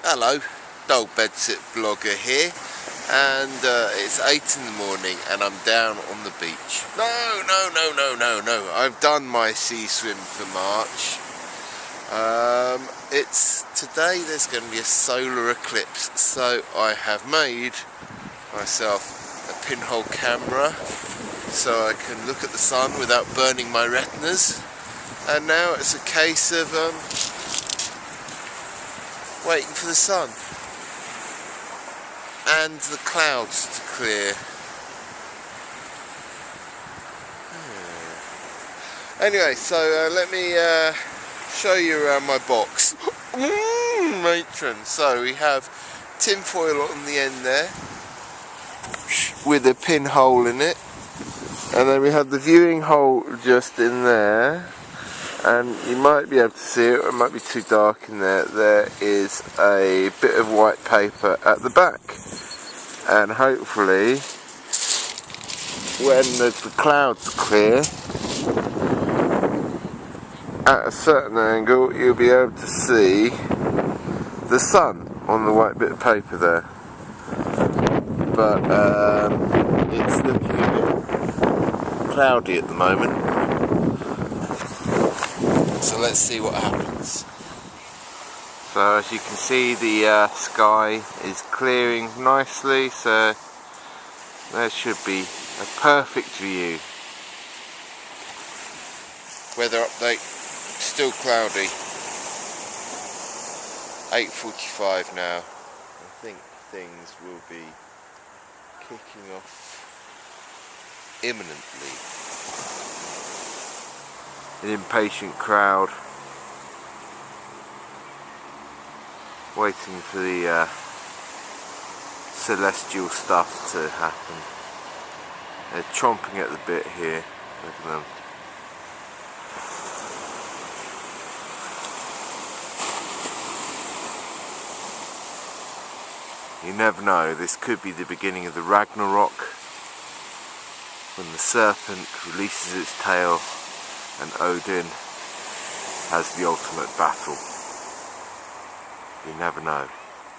Hello, Dog Bedsit Blogger here, and it's 8 in the morning and I'm down on the beach. No, I've done my sea swim for March. It's today there's going to be a solar eclipse, so I have made myself a pinhole camera so I can look at the sun without burning my retinas, and now it's a case of waiting for the sun and the clouds to clear. Anyway, so let me show you around my box. Matron. So we have tin foil on the end there with a pinhole in it, and then we have the viewing hole just in there. And you might be able to see it, or it might be too dark in there. There is a bit of white paper at the back, and hopefully when the clouds clear at a certain angle you'll be able to see the sun on the white bit of paper there. But it's looking a bit cloudy at the moment. So let's see what happens. So as you can see, the sky is clearing nicely, so there should be a perfect view. Weather update, still cloudy. 8:45 now. I think things will be kicking off imminently. An impatient crowd waiting for the celestial stuff to happen. They're chomping at the bit here. Look at them. You never know, this could be the beginning of the Ragnarok, when the serpent releases its tail and Odin has the ultimate battle. You never know.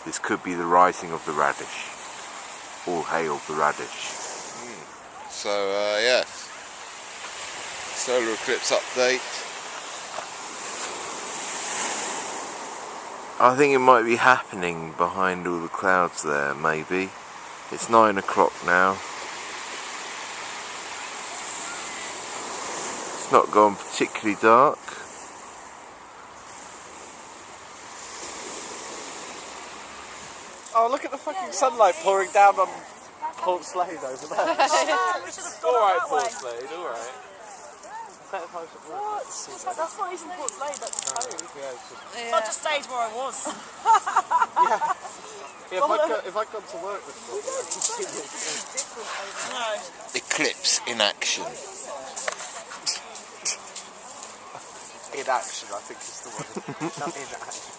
This could be the rising of the radish. All hail the radish. So, yeah. Solar eclipse update. I think it might be happening behind all the clouds there, maybe. It's 9 o'clock now. It's not gone particularly dark. Oh, look at the fucking sunlight pouring down on Port Slade over there. Alright, Port Slade, alright. What? That's not even Port Slade, that's Cove. Yeah, I just stayed where I was. Yeah, if I'd gone to work this morning, I could see it. Eclipse in action. In action, I think is the word. Not in action.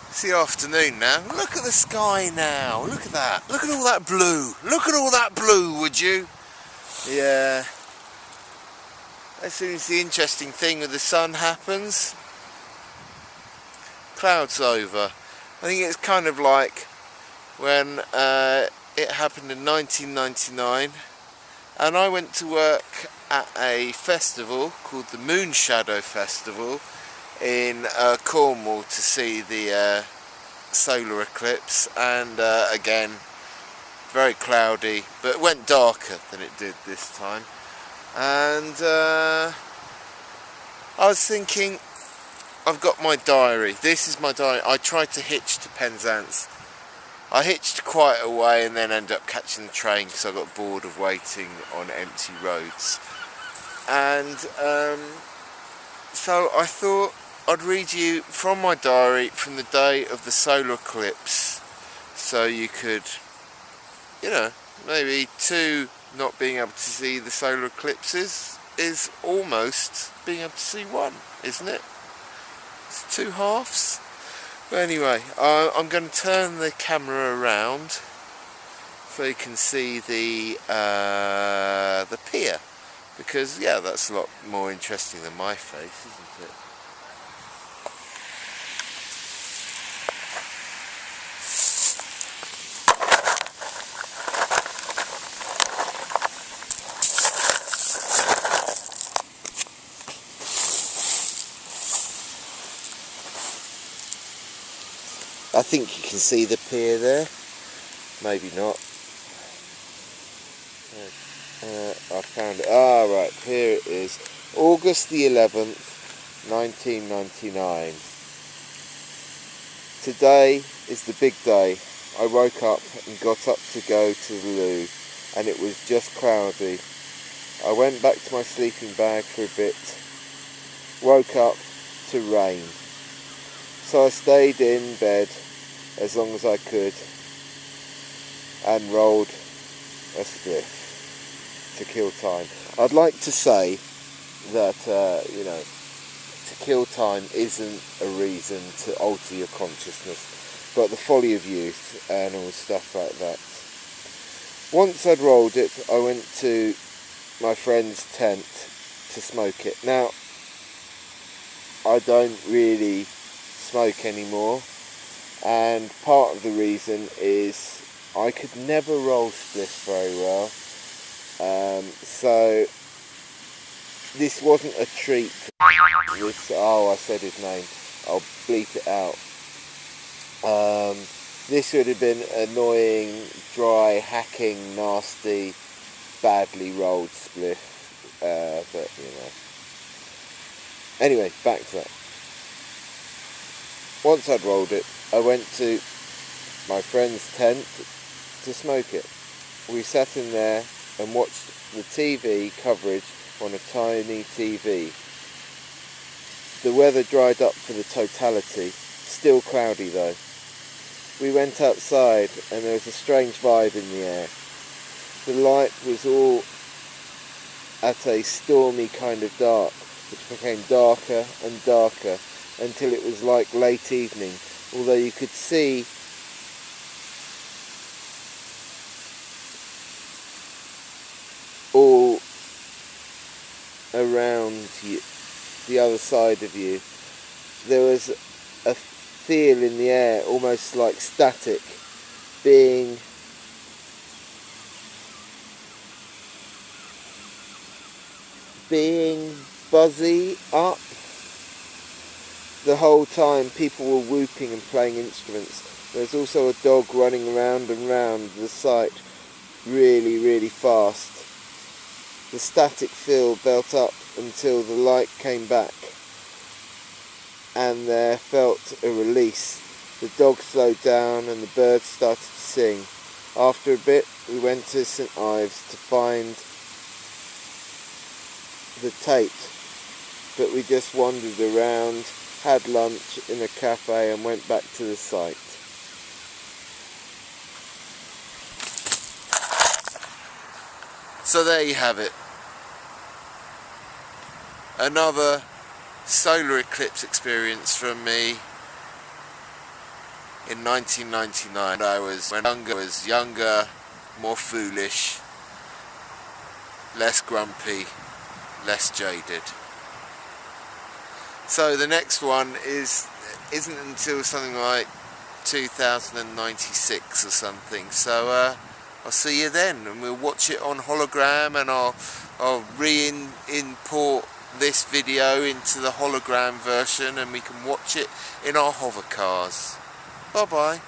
It's the afternoon now. Look at the sky now. Look at that. Look at all that blue. Look at all that blue, would you? Yeah. As soon as the interesting thing with the sun happens, clouds over. I think it's kind of like when it happened in 1999, and I went to work at a festival called the Moon Shadow Festival in Cornwall to see the solar eclipse, and again very cloudy, but it went darker than it did this time. And I was thinking, I've got my diary, this is my diary. I tried to hitch to Penzance. I hitched quite a way and then ended up catching the train because I got bored of waiting on empty roads. And so I thought I'd read you from my diary from the day of the solar eclipse, so you could, you know, maybe not being able to see the solar eclipses is almost being able to see one, isn't it? It's two halves. But anyway, I'm going to turn the camera around so you can see the pier, because yeah, that's a lot more interesting than my face, isn't it? I think you can see the pier there. Maybe not. I found it. Ah, right, here it is. August the 11th, 1999. Today is the big day. I woke up and got up to go to the loo, and it was just cloudy. I went back to my sleeping bag for a bit, woke up to rain. So I stayed in bed as long as I could and rolled a spliff to kill time. I'd like to say that, you know, to kill time isn't a reason to alter your consciousness, but the folly of youth and all stuff like that. Once I'd rolled it, I went to my friend's tent to smoke it. Now, I don't really smoke anymore, and part of the reason is I could never roll spliffs very well, so this wasn't a treat. Oh, I said his name, I'll bleep it out. This would have been annoying, dry, hacking, nasty, badly rolled spliff, but you know. Anyway, back to that. Once I'd rolled it, I went to my friend's tent to smoke it. We sat in there and watched the TV coverage on a tiny TV. The weather dried up for the totality, still cloudy though. We went outside and there was a strange vibe in the air. The light was all at a stormy kind of dark, which became darker and darker until it was like late evening, although you could see all around you, the other side of you. There was a feel in the air, almost like static, being buzzy up. The whole time people were whooping and playing instruments. There's also a dog running round and round the site really, really fast. The static feel built up until the light came back and there felt a release. The dog slowed down and the birds started to sing. After a bit we went to St Ives to find the Tate, but we just wandered around, had lunch in a cafe and went back to the site. So there you have it. Another solar eclipse experience from me in 1999. I was younger, more foolish, less grumpy, less jaded. So the next one isn't until something like 2096 or something. So I'll see you then, and we'll watch it on hologram, and I'll re-import this video into the hologram version, and we can watch it in our hover cars. Bye bye.